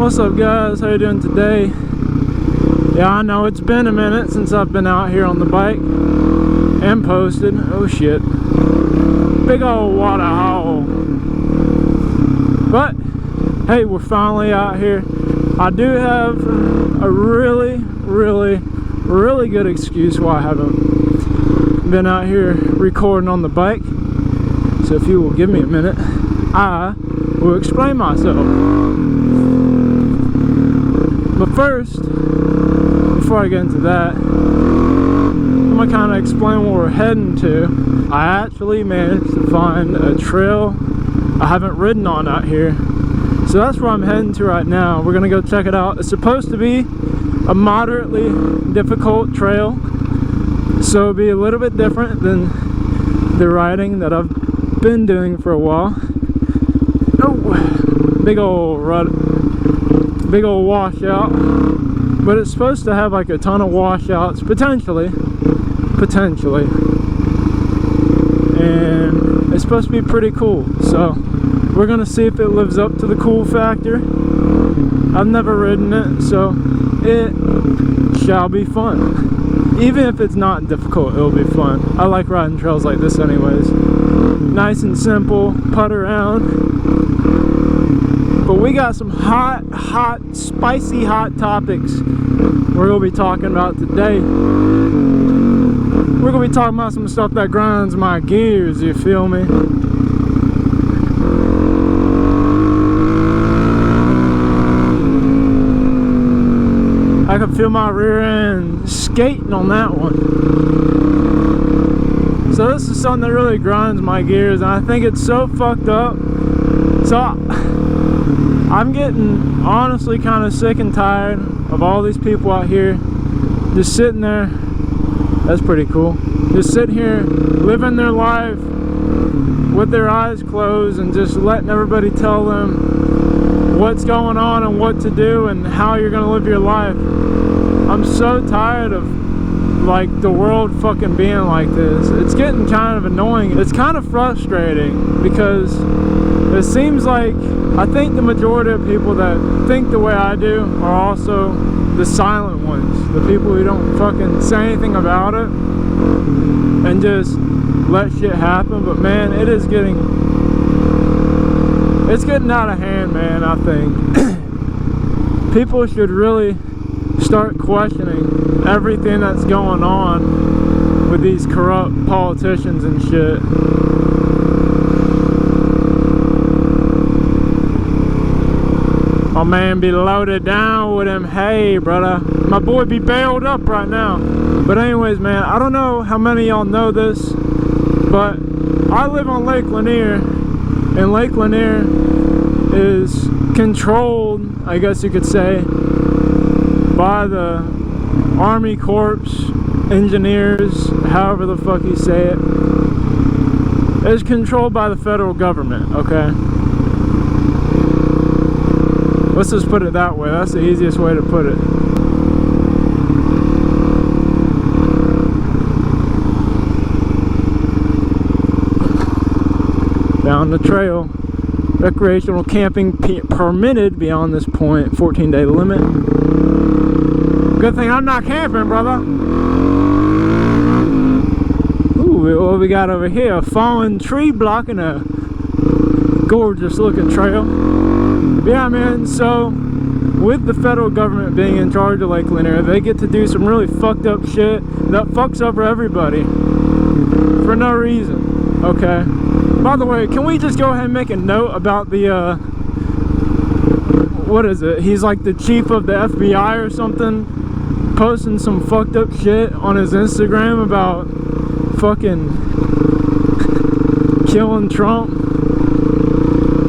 What's up, guys? How you doing today? Yeah, I know it's been a minute since I've been out here on the bike and posted. Oh shit, big old water hole. But hey, we're finally out here. I do have a really good excuse why I haven't been out here recording on the bike. So if you will give me a minute, I will explain myself. But first, before I get into that, I'm gonna kind of explain what we're heading to. I actually managed to find a trail I haven't ridden on out here, so that's where I'm heading to right now. We're gonna go check it out. It's supposed to be a moderately difficult trail, so it'll be a little bit different than the riding that I've been doing for a while. Oh, big old washout, but it's supposed to have like a ton of washouts potentially, and it's supposed to be pretty cool. So we're gonna see if it lives up to the cool factor. I've never ridden it, so it shall be fun. Even if it's not difficult, it'll be fun. I like riding trails like this anyways. Nice and simple, putt around. But we got some spicy hot topics we're gonna be talking about today. We're gonna be talking about some stuff that grinds my gears, you feel me? I can feel my rear end skating on that one. So this is something that really grinds my gears, and I think it's so fucked up. So I'm getting honestly kind of sick and tired of all these people out here just sitting there. That's pretty cool. Just sitting here living their life with their eyes closed and just letting everybody tell them what's going on and what to do and how you're gonna live your life. I'm so tired of like the world fucking being like this. It's getting kind of annoying. It's kind of frustrating because it seems like I think the majority of people that think the way I do are also the silent ones, the people who don't fucking say anything about it and just let shit happen. But man, it's getting out of hand, man. I think people should really start questioning everything that's going on with these corrupt politicians and shit. My man be loaded down with him. Hey, brother, my boy be bailed up right now. But anyways, man, I don't know how many of y'all know this, but I live on Lake Lanier, and Lake Lanier is controlled, I guess you could say, by the Army Corps, engineers, however the fuck you say it. It's controlled by the federal government, okay? Let's just put it that way. That's the easiest way to put it. Down the trail. Recreational camping permitted beyond this point. 14-day limit. Good thing I'm not camping, brother. Ooh, what we got over here? A fallen tree blocking a gorgeous looking trail. Yeah, man, so with the federal government being in charge of Lake Lanier, they get to do some really fucked up shit that fucks over everybody for no reason, okay? By the way, can we just go ahead and make a note about the, what is it? He's like the chief of the FBI or something, posting some fucked up shit on his Instagram about fucking killing Trump.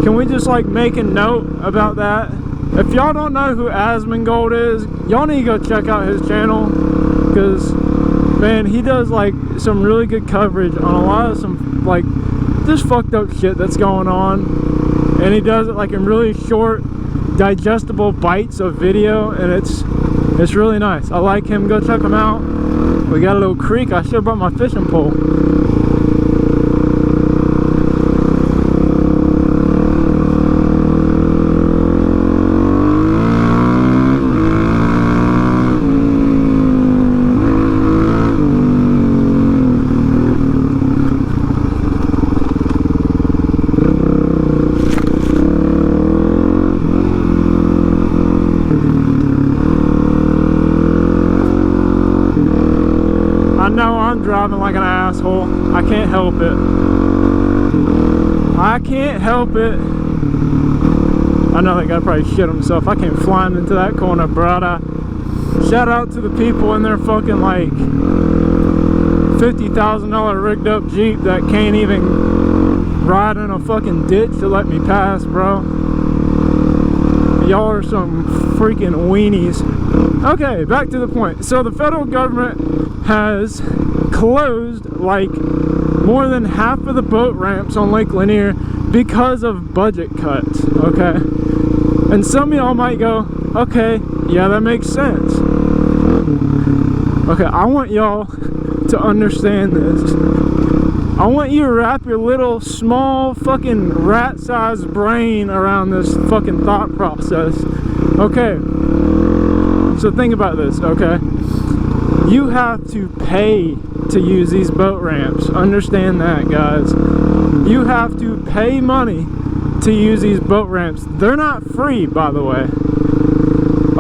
Can we just like make a note about that? If y'all don't know who Asmongold is, y'all need to go check out his channel, because man, he does like some really good coverage on a lot of some like just fucked up shit that's going on, and he does it like in really short digestible bites of video, and it's really nice. I like him. Go check him out. We got a little creek. I should have brought my fishing pole. I'm driving like an asshole. I can't help it. I can't help it. I know that guy probably shit himself. I came flying into that corner, brother. Shout out to the people in their fucking like $50,000 rigged up Jeep that can't even ride in a fucking ditch to let me pass, bro. Y'all are some freaking weenies. Okay, back to the point. So the federal government has closed like more than half of the boat ramps on Lake Lanier because of budget cuts, okay? And some of y'all might go, okay, yeah, that makes sense. Okay, I want y'all to understand this. I want you to wrap your little small fucking rat-sized brain around this fucking thought process. Okay, so think about this, okay? You have to pay to use these boat ramps. Understand that, guys. You have to pay money to use these boat ramps. They're not free, by the way.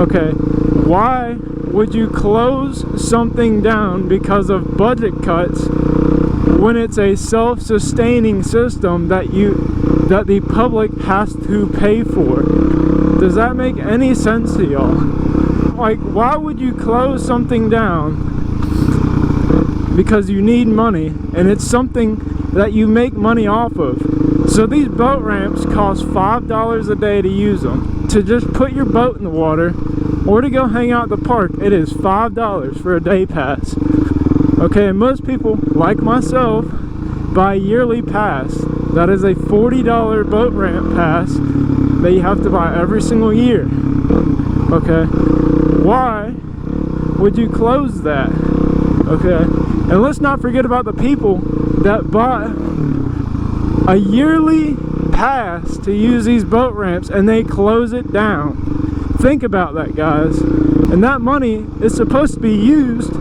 Okay, why would you close something down because of budget cuts when it's a self-sustaining system that the public has to pay for? Does that make any sense to y'all? Like, why would you close something down because you need money and it's something that you make money off of? So these boat ramps cost $5 a day to use them. To just put your boat in the water or to go hang out at the park, it is $5 for a day pass. Okay, and most people, like myself, buy a yearly pass. That is a $40 boat ramp pass that you have to buy every single year. Okay, why would you close that? Okay, and let's not forget about the people that bought a yearly pass to use these boat ramps and they close it down. Think about that, guys. And that money is supposed to be used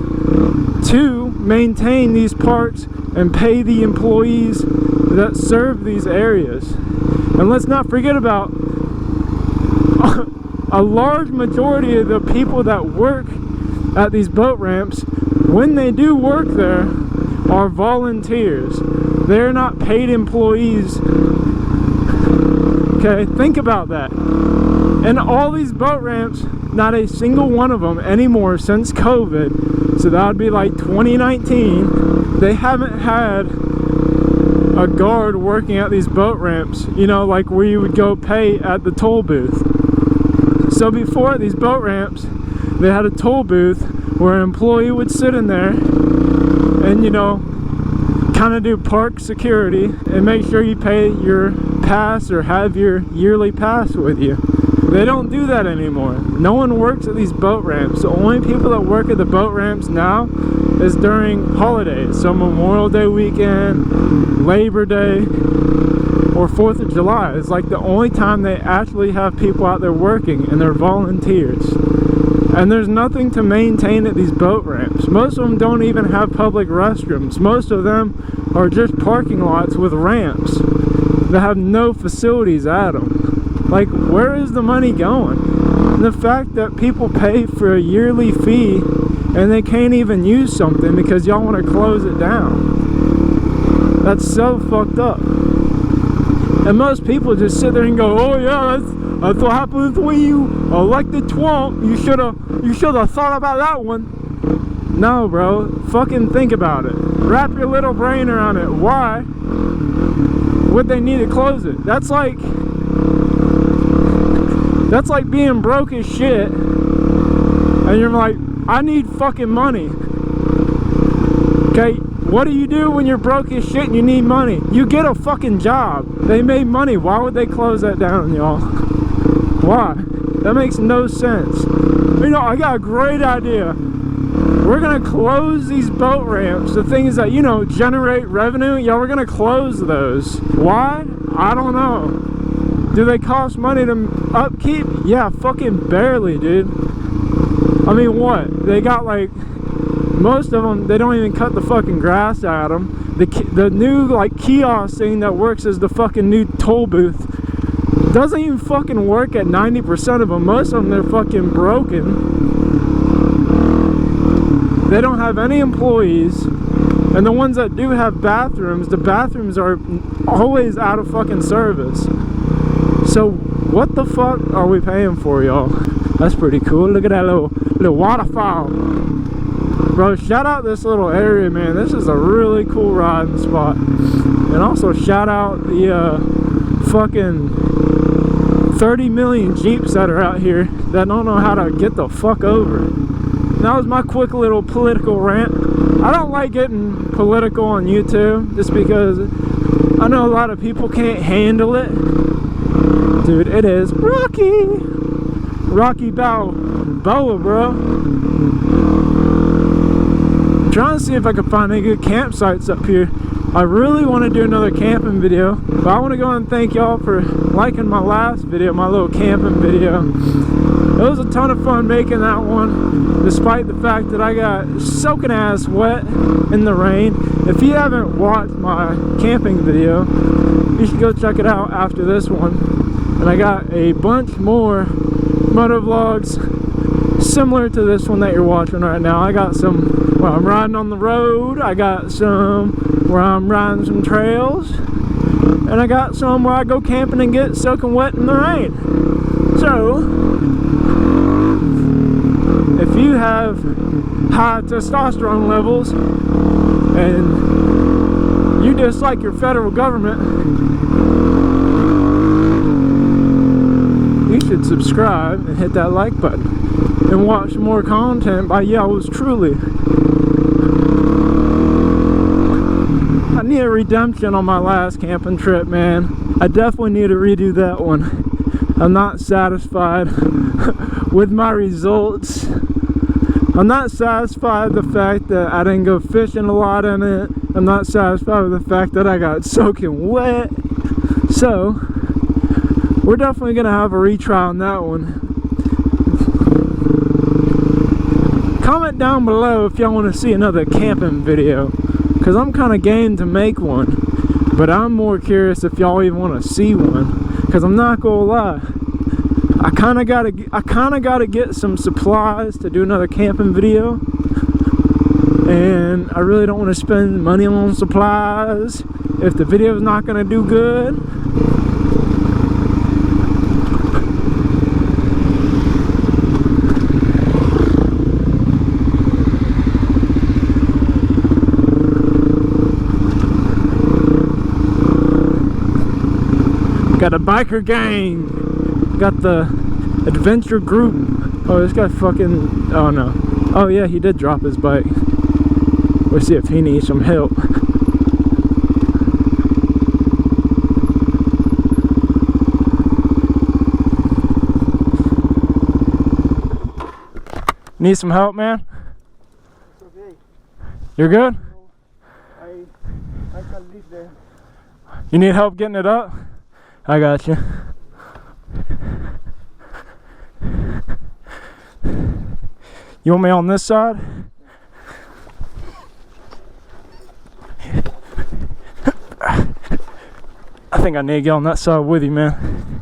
to maintain these parks and pay the employees that serve these areas. And let's not forget about a large majority of the people that work at these boat ramps, when they do work there, are volunteers. They're not paid employees. Okay, think about that. And all these boat ramps, not a single one of them anymore since COVID, so that would be like 2019, they haven't had a guard working at these boat ramps, you know, like where you would go pay at the toll booth. So before, at these boat ramps, they had a toll booth where an employee would sit in there and, you know, kind of do park security and make sure you pay your pass or have your yearly pass with you. They don't do that anymore. No one works at these boat ramps. The only people that work at the boat ramps now is during holidays. So Memorial Day weekend, Labor Day, or 4th of July. It's like the only time they actually have people out there working, and they're volunteers. And there's nothing to maintain at these boat ramps. Most of them don't even have public restrooms. Most of them are just parking lots with ramps that have no facilities at them. Like, where is the money going? And the fact that people pay for a yearly fee and they can't even use something because y'all want to close it down. That's so fucked up. And most people just sit there and go, oh yeah, that's what happens when you elected Trump. You should have thought about that one. No, bro. Fucking think about it. Wrap your little brain around it. Why would they need to close it? That's like being broke as shit and you're like, I need fucking money. Okay, what do you do when you're broke as shit and you need money? You get a fucking job. They made money. Why would they close that down, y'all? Why? That makes no sense. You know, I got a great idea. We're gonna close these boat ramps, the things that, you know, generate revenue. Yeah, we're gonna close those. Why? I don't know. Do they cost money to upkeep? Yeah, fucking barely, dude. I mean, what? They got like, most of them, they don't even cut the fucking grass at them. The new like kiosk thing that works as the fucking new toll booth doesn't even fucking work at 90% of them. Most of them, they're fucking broken. They don't have any employees. And the ones that do have bathrooms, the bathrooms are always out of fucking service. So what the fuck are we paying for, y'all? That's pretty cool. Look at that little waterfall. Bro, shout out this little area, man. This is a really cool riding spot. And also shout out the fucking 30 million Jeeps that are out here that don't know how to get the fuck over. That was my quick little political rant. I don't like getting political on YouTube just because I know a lot of people can't handle it. Dude, it is Rocky Balboa, bro. I'm trying to see if I can find any good campsites up here. I really want to do another camping video, but I want to go and thank y'all for liking my last video, my little camping video. It was a ton of fun making that one, despite the fact that I got soaking ass wet in the rain. If you haven't watched my camping video, you should go check it out after this one. And I got a bunch more moto vlogs similar to this one that you're watching right now. I got some where I'm riding on the road, I got some where I'm riding some trails, and I got some where I go camping and get soaking wet in the rain. So if you have high testosterone levels and you dislike your federal government, you should subscribe and hit that like button and watch more content by yours truly. I need a redemption on my last camping trip, man. I definitely need to redo that one. I'm not satisfied with my results. I'm not satisfied with the fact that I didn't go fishing a lot in it. I'm not satisfied with the fact that I got soaking wet. So we're definitely gonna have a retry on that one. Comment down below if y'all want to see another camping video, because I'm kind of game to make one, but I'm more curious if y'all even want to see one, because I'm not gonna lie, I kind of gotta get some supplies to do another camping video, and I really don't want to spend money on supplies if the video is not gonna do good. Got a biker gang. Got the adventure group. Oh, this guy fucking... Oh, no. Oh, yeah, he did drop his bike. We'll see if he needs some help. Need some help, man? Okay. You're good? I can live there. You need help getting it up? I got you. You want me on this side? I think I need to get on that side with you, man.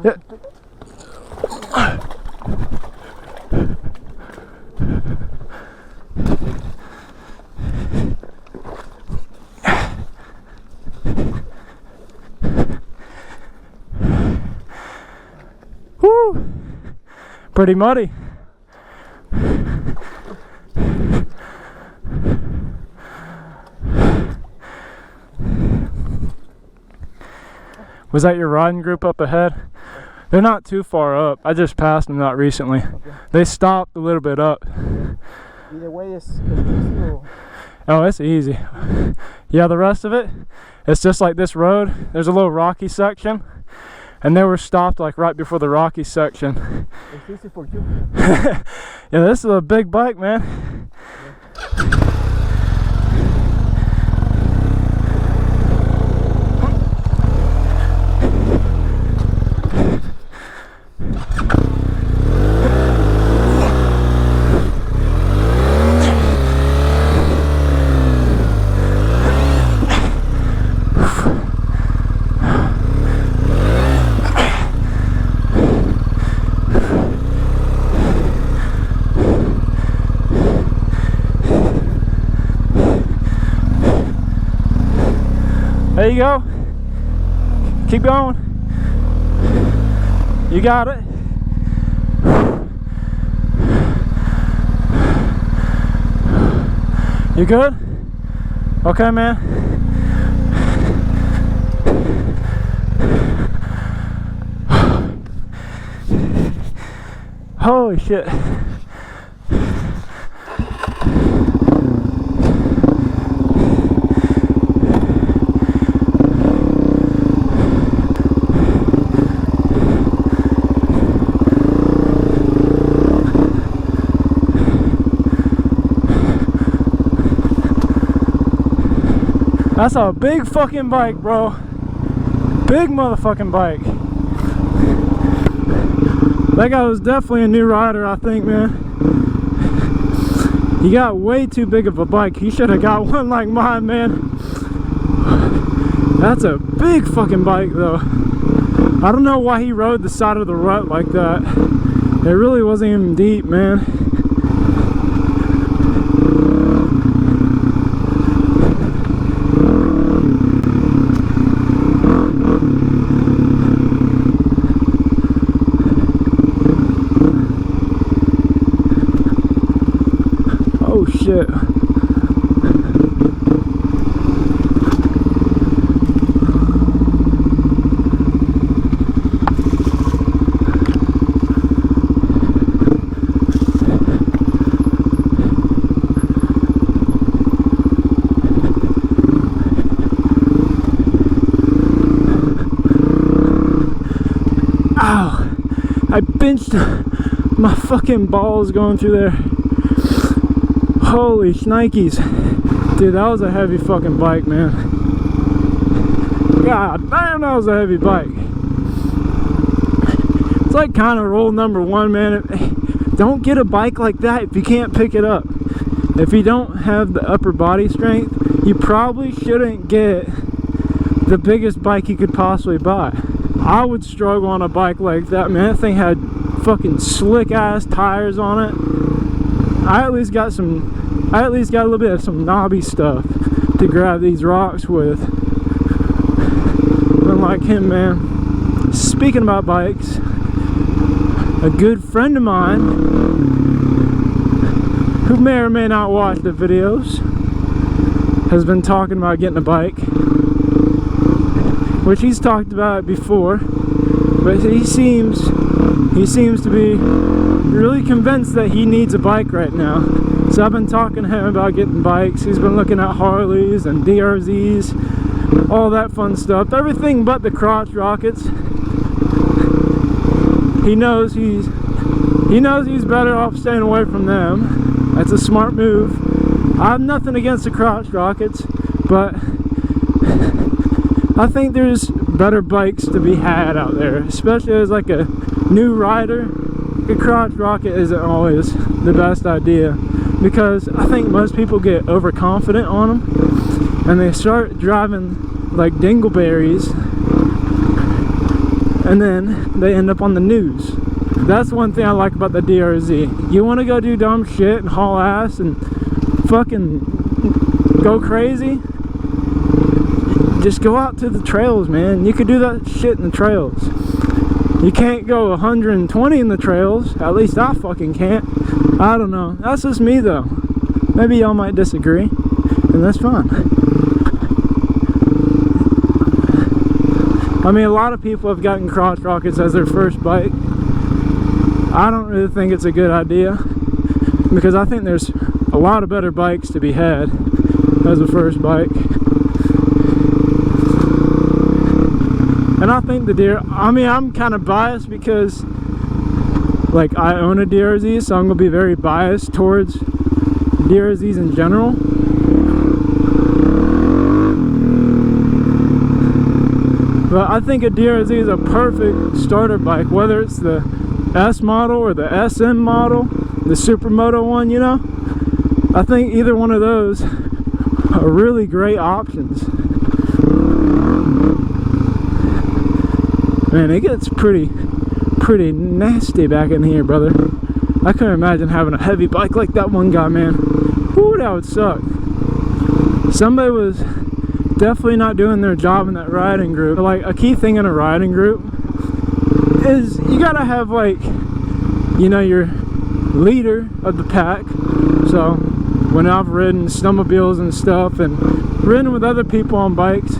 Yeah. Woo! Pretty muddy. Was that your riding group up ahead? They're not too far up. I just passed them not recently. Okay. They stopped a little bit up. Either way is easy or... Oh, it's easy. Yeah, the rest of it, it's just like this road. There's a little rocky section, and they were stopped like right before the rocky section. It's easy for you. Yeah, this is a big bike, man. Yeah. There you go. Keep going. You got it. You good? Okay, man. Holy shit. That's a big fucking bike, bro. Big motherfucking bike. That guy was definitely a new rider, I think, man. He got way too big of a bike. He should have got one like mine, man. That's a big fucking bike, though. I don't know why he rode the side of the rut like that. It really wasn't even deep, man. Oh shit. Ow! I pinched my fucking balls going through there. Holy shnikes. Dude, that was a heavy fucking bike, man. God damn, that was a heavy bike. It's like kind of rule number one, man. Don't get a bike like that if you can't pick it up. If you don't have the upper body strength, you probably shouldn't get the biggest bike you could possibly buy. I would struggle on a bike like that, man. That thing had fucking slick ass tires on it. I at least got a little bit of some knobby stuff to grab these rocks with. Unlike him, man. Speaking about bikes, a good friend of mine who may or may not watch the videos has been talking about getting a bike, which he's talked about before, but he seems to be really convinced that he needs a bike right now. So I've been talking to him about getting bikes. He's been looking at Harleys and DRZs, all that fun stuff, everything but the crotch rockets. He knows he's better off staying away from them. That's a smart move. I have nothing against the crotch rockets, but I think there's better bikes to be had out there, especially as like a new rider. A crotch rocket isn't always the best idea, because I think most people get overconfident on them and they start driving like dingleberries, and then they end up on the news. That's one thing I like about the DRZ. You want to go do dumb shit and haul ass and fucking go crazy, just go out to the trails, man. You could do that shit in the trails. You can't go 120 in the trails. At least I fucking can't. I don't know. That's just me, though. Maybe y'all might disagree, and that's fine. I mean, a lot of people have gotten crotch rockets as their first bike. I don't really think it's a good idea, because I think there's a lot of better bikes to be had as a first bike. And I think I'm kind of biased because, like, I own a DRZ, so I'm going to be very biased towards DRZs in general. But I think a DRZ is a perfect starter bike, whether it's the S model or the SM model, the Supermoto one, you know? I think either one of those are really great options. Man, it gets pretty nasty back in here, brother. I couldn't imagine having a heavy bike like that one guy, man. Ooh, that would suck. Somebody was definitely not doing their job in that riding group. Like, a key thing in a riding group is you gotta have, like, you know, your leader of the pack. So when I've ridden snowmobiles and stuff and ridden with other people on bikes,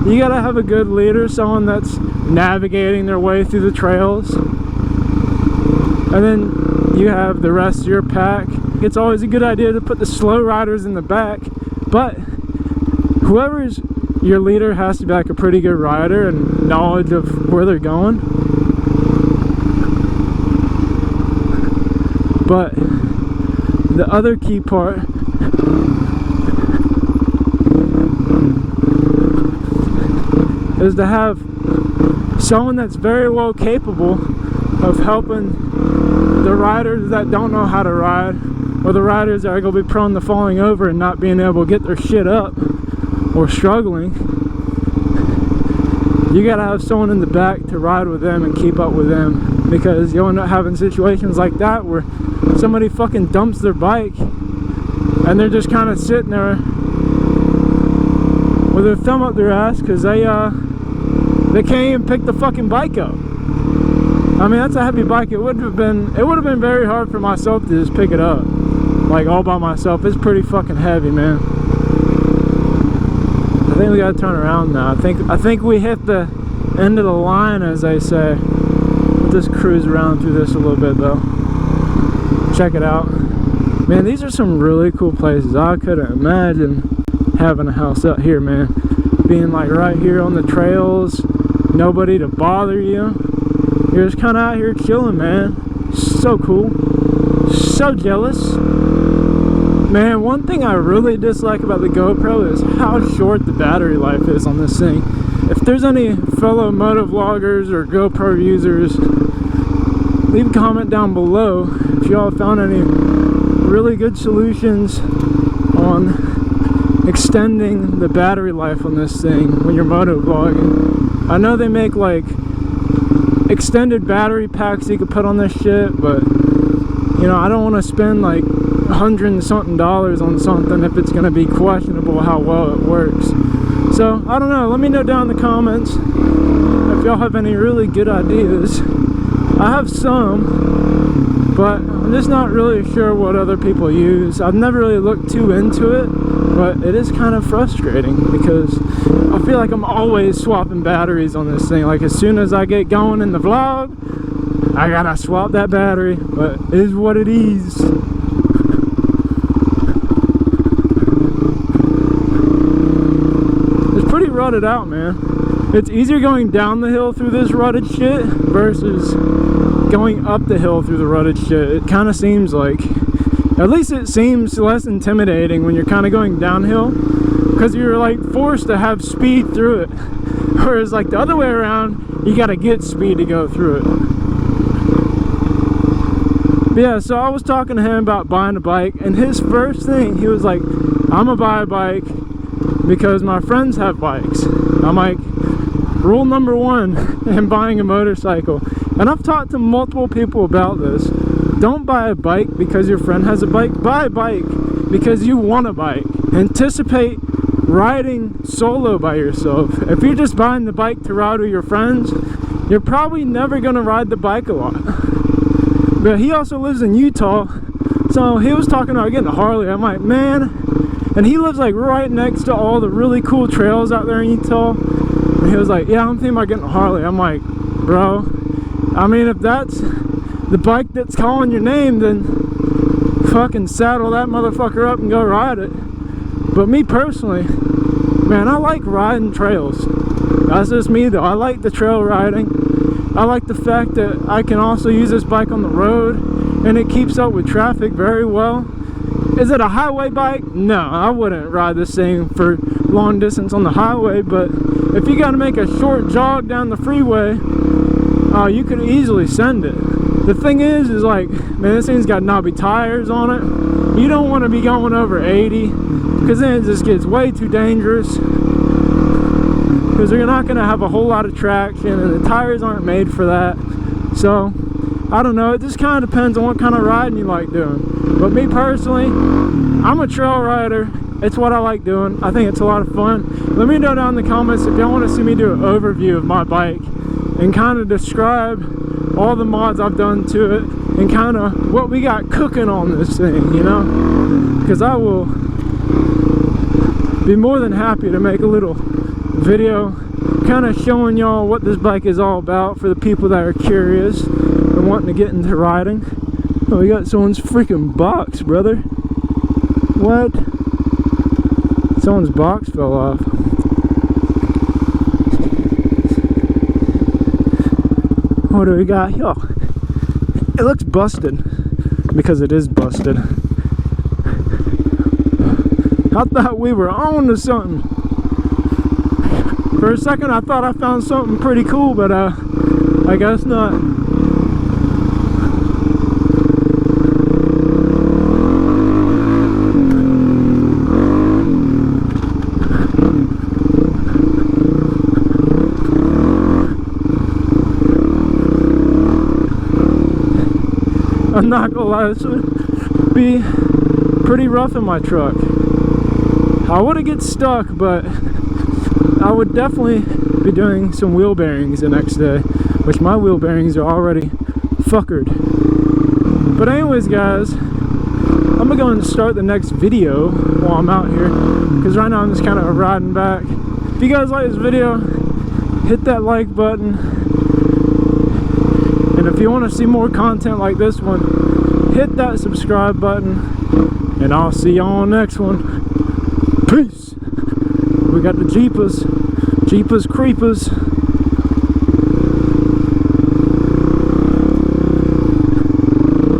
you gotta have a good leader, someone that's navigating their way through the trails. And then you have the rest of your pack. It's always a good idea to put the slow riders in the back, but whoever's your leader has to be like a pretty good rider and knowledge of where they're going. But the other key part is to have someone that's very well capable of helping the riders that don't know how to ride, or the riders that are going to be prone to falling over and not being able to get their shit up or struggling. You got to have someone in the back to ride with them and keep up with them, because you'll end up having situations like that where somebody fucking dumps their bike and they're just kind of sitting there with their thumb up their ass because they can't even pick the fucking bike up. I mean, that's a heavy bike. It would have been very hard for myself to just pick it up, like, all by myself. It's pretty fucking heavy, man. I think we gotta turn around now. I think we hit the end of the line, as they say. We'll just cruise around through this a little bit, though. Check it out. Man, these are some really cool places. I couldn't imagine having a house out here, man. Being like right here on the trails, nobody to bother you. You're just kind of out here chilling, man. So cool. So jealous. Man, one thing I really dislike about the GoPro is how short the battery life is on this thing. If there's any fellow motovloggers or GoPro users, leave a comment down below if y'all found any really good solutions on extending the battery life on this thing when you're motovlogging. I know they make like extended battery packs you could put on this shit, but you know, I don't want to spend like $100 and something on something if it's going to be questionable how well it works. So I don't know, let me know down in the comments if y'all have any really good ideas. I have some, but I'm just not really sure what other people use. I've never really looked too into it, but it is kind of frustrating because I feel like I'm always swapping batteries on this thing. Like, as soon as I get going in the vlog, I gotta swap that battery, but it is what it is. It's pretty rutted out, man. It's easier going down the hill through this rutted shit versus going up the hill through the rutted shit. It kind of seems like, at least it seems less intimidating when you're kind of going downhill, because you're like forced to have speed through it, whereas like the other way around, you gotta get speed to go through it. But yeah, so I was talking to him about buying a bike, and his first thing, he was like, I'm gonna buy a bike because my friends have bikes. I'm like, rule number one in buying a motorcycle, and I've talked to multiple people about this: don't buy a bike because your friend has a bike. Buy a bike because you want a bike. Anticipate riding solo by yourself. If you're just buying the bike to ride with your friends, you're probably never gonna ride the bike a lot. But he also lives in Utah, so he was talking about getting a Harley. I'm like, man, and he lives like right next to all the really cool trails out there in Utah. And he was like, yeah, I'm thinking about getting a Harley. I'm like, bro, I mean, if that's the bike that's calling your name, then fucking saddle that motherfucker up and go ride it. But me personally, man, I like riding trails. That's just me though. I like the trail riding. I like the fact that I can also use this bike on the road and it keeps up with traffic very well. Is it a highway bike? No, I wouldn't ride this thing for long distance on the highway, but if you gotta make a short jog down the freeway, you could easily send it. The thing is like, man, this thing's got knobby tires on it. You don't want to be going over 80, because then it just gets way too dangerous, because you're not going to have a whole lot of traction and the tires aren't made for that. So I don't know, it just kind of depends on what kind of riding you like doing. But me personally, I'm a trail rider it's what I like doing. I think it's a lot of fun. Let me know down in the comments if y'all want to see me do an overview of my bike and kind of describe all the mods I've done to it and kind of what we got cooking on this thing, you know? Because I will be more than happy to make a little video kind of showing y'all what this bike is all about for the people that are curious and wanting to get into riding. Oh, we got someone's freaking box, brother. What? Someone's box fell off. What do we got here? It looks busted because it is busted. I thought we were on to something. For a second I thought I found something pretty cool, but I guess not. I'm not gonna lie, this would be pretty rough in my truck. I would have get stuck, but I would definitely be doing some wheel bearings the next day, which my wheel bearings are already fuckered. But anyways, guys, I'm gonna go and start the next video while I'm out here, because right now I'm just kind of riding back. If you guys like this video, hit that like button, and if you want to see more content like this one, hit that subscribe button, and I'll see y'all on the next one. Peace. We got the Jeepers Creepers.